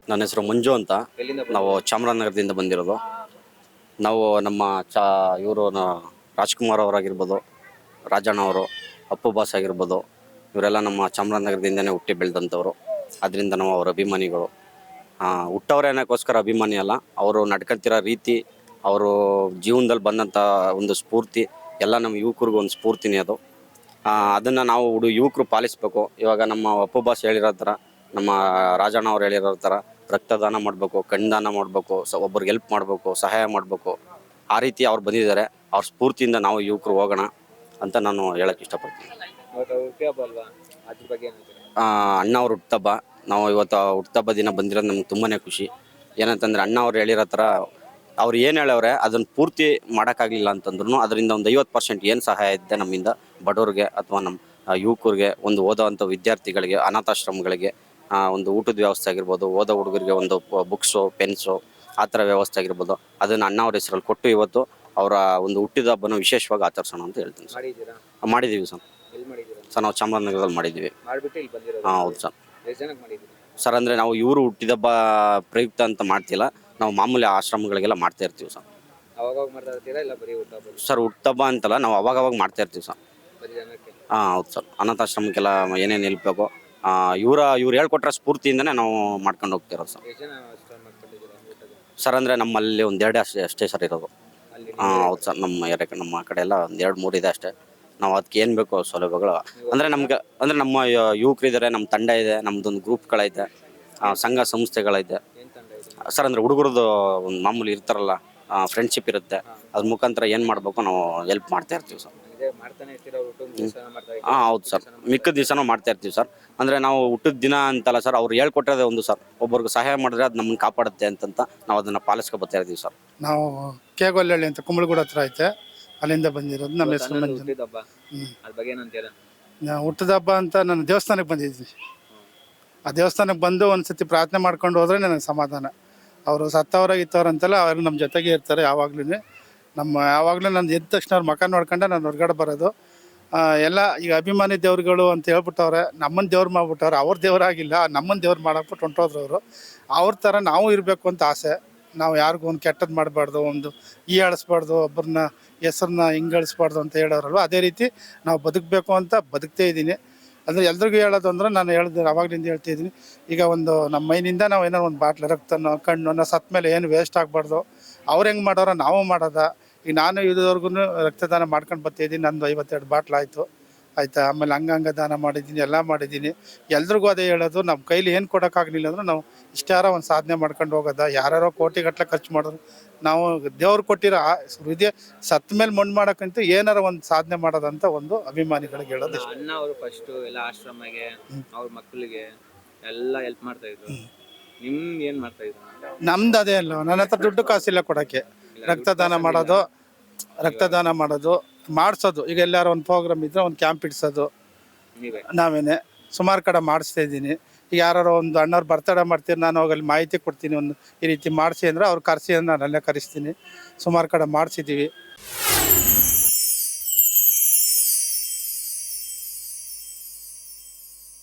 ನನ್ನ ಹೆಸರು ಮಂಜು ಅಂತ. ನಾವು ಚಾಮರಾಜನಗರದಿಂದ ಬಂದಿರೋದು. ನಾವು ನಮ್ಮ ಇವರು ರಾಜ್ಕುಮಾರ್ ಅವರಾಗಿರ್ಬೋದು, ರಾಜಣ್ಣ ಅವರು, ಅಪ್ಪು ಬಾಸ್ ಆಗಿರ್ಬೋದು, ಇವರೆಲ್ಲ ನಮ್ಮ ಚಾಮರಾಜನಗರದಿಂದನೇ ಹುಟ್ಟಿ ಬೆಳೆದಂಥವ್ರು. ಅದರಿಂದ ನಾವು ಅವರ ಅಭಿಮಾನಿಗಳು. ಹುಟ್ಟವ್ರೇನಕ್ಕೋಸ್ಕರ ಅಭಿಮಾನಿ ಅಲ್ಲ, ಅವರು ನಡ್ಕೊತಿರೋ ರೀತಿ, ಅವರು ಜೀವನದಲ್ಲಿ ಬಂದಂಥ ಒಂದು ಸ್ಫೂರ್ತಿ ಎಲ್ಲ ನಮ್ಮ ಯುವಕರಿಗೂ ಒಂದು ಸ್ಫೂರ್ತಿನೇ ಅದು. ಅದನ್ನು ನಾವು ಯುವಕರು ಪಾಲಿಸಬೇಕು. ಇವಾಗ ನಮ್ಮ ಅಪ್ಪು ಬಾಸ್ ಹೇಳಿರೋ ಥರ, ನಮ್ಮ ರಾಜಣ್ಣ ಅವ್ರು ಹೇಳಿರೋ ಥರ ರಕ್ತದಾನ ಮಾಡಬೇಕು, ಕಣ್ದಾನ ಮಾಡಬೇಕು, ಒಬ್ಬರಿಗೆ ಹೆಲ್ಪ್ ಮಾಡಬೇಕು, ಸಹಾಯ ಮಾಡಬೇಕು. ಆ ರೀತಿ ಅವ್ರು ಬಂದಿದ್ದಾರೆ. ಅವ್ರ ಸ್ಫೂರ್ತಿಯಿಂದ ನಾವು ಯುವಕರು ಹೋಗೋಣ ಅಂತ ನಾನು ಹೇಳಕ್ಕೆ ಇಷ್ಟಪಡ್ತೀನಿ. ಅಣ್ಣ ಅವ್ರ ಹುಟ್ಟುಹಬ್ಬ. ನಾವು ಇವತ್ತು ಹುಟ್ಟುಹಬ್ಬ ದಿನ ಬಂದಿರೋದು ನಮ್ಗೆ ತುಂಬಾ ಖುಷಿ. ಏನಂತಂದರೆ ಅಣ್ಣ ಅವ್ರು ಹೇಳಿರೋ ಥರ ಅವ್ರು ಏನು ಹೇಳವ್ರೆ ಅದನ್ನು ಪೂರ್ತಿ ಮಾಡೋಕ್ಕಾಗಲಿಲ್ಲ ಅಂತಂದ್ರೂ ಅದರಿಂದ ಒಂದು 50% ಏನು ಸಹಾಯ ಇದೆ ನಮ್ಮಿಂದ ಬಡವ್ರಿಗೆ ಅಥವಾ ನಮ್ಮ ಯುವಕರಿಗೆ, ಒಂದು ಓದೋವಂಥ ವಿದ್ಯಾರ್ಥಿಗಳಿಗೆ, ಅನಾಥಾಶ್ರಮಗಳಿಗೆ ಒಂದು ಊಟದ ವ್ಯವಸ್ಥೆ ಆಗಿರ್ಬೋದು, ಓದೋ ಹುಡುಗರಿಗೆ ಒಂದು ಬುಕ್ಸು, ಪೆನ್ಸು, ಆ ಥರ ವ್ಯವಸ್ಥೆ ಆಗಿರ್ಬೋದು, ಅದನ್ನು ಅಣ್ಣ ಅವ್ರ ಹೆಸರಲ್ಲಿ ಕೊಟ್ಟು ಇವತ್ತು ಅವರ ಒಂದು ಹುಟ್ಟಿದ ಹಬ್ಬನ ವಿಶೇಷವಾಗಿ ಆಚರಿಸೋಣ ಅಂತ ಹೇಳ್ತೀನಿ ಸರ್. ಮಾಡಿದ್ದೀವಿ ಸರ್. ಸರ್ ನಾವು ಚಾಮರಾಜನಗರದಲ್ಲಿ ಮಾಡಿದ್ದೀವಿ. ಹೌದು ಸರ್. ಸರ್ ಅಂದರೆ ನಾವು ಇವರು ಹುಟ್ಟಿದಬ್ಬ ಪ್ರಯುಕ್ತ ಅಂತ ಮಾಡ್ತಿಲ್ಲ, ನಾವು ಮಾಮೂಲಿ ಆಶ್ರಮಗಳಿಗೆಲ್ಲ ಮಾಡ್ತಾ ಇರ್ತೀವಿ ಸರ್. ಸರ್ ಹುಟ್ಟುಹಬ್ಬ ಅಂತಲ್ಲ, ನಾವು ಅವಾಗವಾಗ ಮಾಡ್ತಾ ಇರ್ತೀವಿ ಸರ್. ಹೌದು ಸರ್. ಅನಾಥಾಶ್ರಮಕ್ಕೆಲ್ಲ ಏನೇನು ನಿಲ್ಬೇಕು ಇವ್ರು ಹೇಳ್ಕೊಟ್ರೆ ಸ್ಫೂರ್ತಿಯಿಂದನೇ ನಾವು ಮಾಡ್ಕೊಂಡು ಹೋಗ್ತಿರೋದು ಸರ್. ಸರ್ ಅಂದರೆ ನಮ್ಮಲ್ಲಿ ಒಂದು 2 ಅಷ್ಟೇ ಸರ್ ಇರೋದು. ಹೌದು ಸರ್. ನಮ್ಮ ಕಡೆ ಎಲ್ಲ ಒಂದು 2-3 ಇದೆ ಅಷ್ಟೇ. ನಾವು ಅದಕ್ಕೆ ಏನು ಬೇಕೋ ಸೌಲಭ್ಯಗಳು ಅಂದರೆ ನಮ್ಮ ಯುವಕರಿದ್ದಾರೆ, ನಮ್ಮ ತಂಡ ಇದೆ, ನಮ್ಮದೊಂದು ಗ್ರೂಪ್ಗಳೈತೆ, ಸಂಘ ಸಂಸ್ಥೆಗಳೈತೆ ಸರ್. ಅಂದರೆ ಹುಡುಗರದ್ದು ಒಂದು ಮಾಮೂಲಿ ಇರ್ತಾರಲ್ಲ, ಫ್ರೆಂಡ್ಶಿಪ್ ಇರುತ್ತೆ, ಅದ್ರ ಮುಖಾಂತರ ಏನು ಮಾಡಬೇಕು ನಾವು ಹೆಲ್ಪ್ ಮಾಡ್ತಾ ಇರ್ತೀವಿ ಸರ್. ಹೌದು ಸರ್. ಮಿಕ್ಕ ದಿವಸನೂ ಮಾಡ್ತಾ ಇರ್ತೀವಿ ಸರ್. ಅಂದರೆ ನಾವು ಹುಟ್ಟಿದ ದಿನ ಅಂತಲ್ಲ ಸರ್, ಅವ್ರು ಹೇಳ್ಕೊಟ್ಟಿರೋದೇ ಒಂದು ಸರ್, ಒಬ್ಬರಿಗೆ ಸಹಾಯ ಮಾಡಿದ್ರೆ ಅದು ನಮ್ಮನ್ನು ಕಾಪಾಡುತ್ತೆ ಅಂತಂತ ನಾವು ಅದನ್ನು ಪಾಲಿಸ್ಕೊ ಬರ್ತಾ ಇರ್ತೀವಿ ಸರ್. ನಾವು ಕೇಗೊಲ್ಲಹಳ್ಳಿ ಅಂತ ಕುಂಬಳಗೂಡು ಹತ್ರ ಐತೆ, ಅಲ್ಲಿಂದ ಬಂದಿರೋದು. ನಮ್ಮ ಹೆಸರು ಮಂಜು. ಹುಟ್ಟಿದ ಹಬ್ಬ ಅಂತ ನಾನು ದೇವಸ್ಥಾನಕ್ಕೆ ಬಂದಿದ್ದೀನಿ. ಆ ದೇವಸ್ಥಾನಕ್ಕೆ ಬಂದು ಒಂದ್ಸತಿ ಪ್ರಾರ್ಥನೆ ಮಾಡ್ಕೊಂಡು ಹೋದ್ರೆ ನನಗೆ ಸಮಾಧಾನ. ಅವರು ಸತ್ತವರಾಗಿತ್ತವ್ರು ಅಂತಲ್ಲ, ಅವರು ನಮ್ಮ ಜೊತೆಗೆ ಇರ್ತಾರೆ ಯಾವಾಗ್ಲೂ. ಯಾವಾಗಲೂ ನಾನು ಎದ್ದ ತಕ್ಷಣ ಅವ್ರ ಮಕ ನೋಡ್ಕೊಂಡೆ ನಾನು ಹೊರಗಡೆ ಬರೋದು. ಎಲ್ಲ ಈಗ ಅಭಿಮಾನಿ ದೇವ್ರುಗಳು ಅಂತ ಹೇಳ್ಬಿಟ್ಟವ್ರೆ, ನಮ್ಮನ್ನು ದೇವ್ರು ಮಾಡ್ಬಿಟ್ಟವ್ರೆ. ಅವ್ರ ದೇವರಾಗಿಲ್ಲ, ನಮ್ಮನ್ನು ದೇವ್ರು ಮಾಡಕ್ಬಿಟ್ಟು ಹೊಂಟೋದ್ರು ಅವರು. ಅವ್ರ ಥರ ನಾವು ಇರಬೇಕು ಅಂತ ಆಸೆ. ನಾವು ಯಾರಿಗೂ ಒಂದು ಕೆಟ್ಟದ್ದು ಮಾಡಬಾರ್ದು, ಒಂದು ಆಳಿಸ್ಬಾರ್ದು, ಒಬ್ಬರನ್ನ ಹೆಸರನ್ನ ಹಿಂಗಳಿಸ್ಬಾರ್ದು ಅಂತ ಹೇಳೋರಲ್ವ, ಅದೇ ರೀತಿ ನಾವು ಬದುಕಬೇಕು ಅಂತ ಬದುಕ್ತೇ ಇದ್ದೀನಿ. ಅಂದರೆ ಎಲ್ರಿಗೂ ಹೇಳೋದು ಅಂದ್ರೆ ನಾನು ಹೇಳಿದ್ರೆ ಅವಾಗಲಿಂದ ಹೇಳ್ತಿದ್ದೀನಿ. ಈಗ ಒಂದು ನಮ್ಮ ಮೈನಿಂದ ನಾವು ಏನೋ ಒಂದು ಬಾಟ್ಲು ರಕ್ತನೋ ಕಣ್ಣನ್ನು ಸತ್ತ ಮೇಲೆ ಏನು ವೇಸ್ಟ್ ಆಗಬಾರ್ದು. ಅವ್ರು ಹೆಂಗೆ ಮಾಡೋರೋ ನಾವು ಮಾಡೋದ. ಈಗ ನಾನು ಇದುವರೆಗೂ ರಕ್ತದಾನ ಮಾಡ್ಕೊಂಡು ಬರ್ತಾಯಿದ್ದೀನಿ. ನಂದು 52 ಬಾಟ್ಲು ಆಯಿತು, ಆಯಿತಾ. ಆಮೇಲೆ ಅಂಗಾಂಗ ದಾನ ಮಾಡಿದ್ದೀನಿ, ಎಲ್ಲ ಮಾಡಿದ್ದೀನಿ. ಎಲ್ರಿಗೂ ಅದೇ ಹೇಳೋದು, ನಮ್ಮ ಕೈಲಿ ಏನು ಕೊಡೋಕ್ಕಾಗಲಿಲ್ಲ ಅಂದ್ರೆ ನಾವು ಇಷ್ಟಾರ ಒಂದು ಸಾಧನೆ ಮಾಡ್ಕೊಂಡು ಹೋಗೋದ. ಯಾರ್ಯಾರೋ ಕೋಟಿಗಟ್ಟಲೆ ಖರ್ಚು ಮಾಡಿದ್ರು, ನಾವು ದೇವ್ರು ಕೊಟ್ಟಿರೋ ಹೃದಯ ಸತ್ತ ಮೇಲೆ ಮಣ್ಣು ಮಾಡೋಕ್ಕಂತೂ ಏನಾರ ಒಂದು ಸಾಧನೆ ಮಾಡೋದಂತ ಒಂದು ಅಭಿಮಾನಿಗಳಿಗೆ ಹೇಳೋದು. ಅಣ್ಣ ಅವರು ಫಸ್ಟ್ ಎಲ್ಲ ಆಶ್ರಮಕ್ಕೆ ಅವ್ರ ಮಕ್ಕಳಿಗೆ ಎಲ್ಲ ಹೆಲ್ಪ್ ಮಾಡ್ತಾ ಇದ್ರು. ನಿಮ್ದು ಏನು ಮಾಡ್ತಾ ಇದ್ರು? ನಮ್ದು ಅದೇ ಅಲ್ಲ, ನನ್ನ ಹತ್ರ ದುಡ್ಡು ಕಾಸಿಲ್ಲ ಕೊಡೋಕ್ಕೆ. ರಕ್ತದಾನ ಮಾಡೋದು ಮಾಡಿಸೋದು. ಈಗ ಎಲ್ಲಾರು ಒಂದು ಪ್ರೋಗ್ರಾಮ್ ಇದ್ರೆ ಒಂದು ಕ್ಯಾಂಪ್ ಇಡ್ಸೋದು ನಾವೇನೆ ಸುಮಾರು ಕಡೆ ಮಾಡಿಸ್ತಾ ಇದ್ದೀನಿ. ಈಗ ಯಾರು ಒಂದು ಅಣ್ಣವ್ರು ಬರ್ತಡೇ ಮಾಡ್ತೀನಿ, ನಾನು ಹೋಗಲ್ಲಿ ಮಾಹಿತಿ ಕೊಡ್ತೀನಿ, ಒಂದು ಈ ರೀತಿ ಮಾಡಿಸಿ ಅಂದರೆ ಅವ್ರು ಕರೆಸಿ, ನಾನು ಅಲ್ಲೇ ಕರೆಸ್ತೀನಿ. ಸುಮಾರು ಕಡೆ ಮಾಡಿಸಿದ್ದೀವಿ.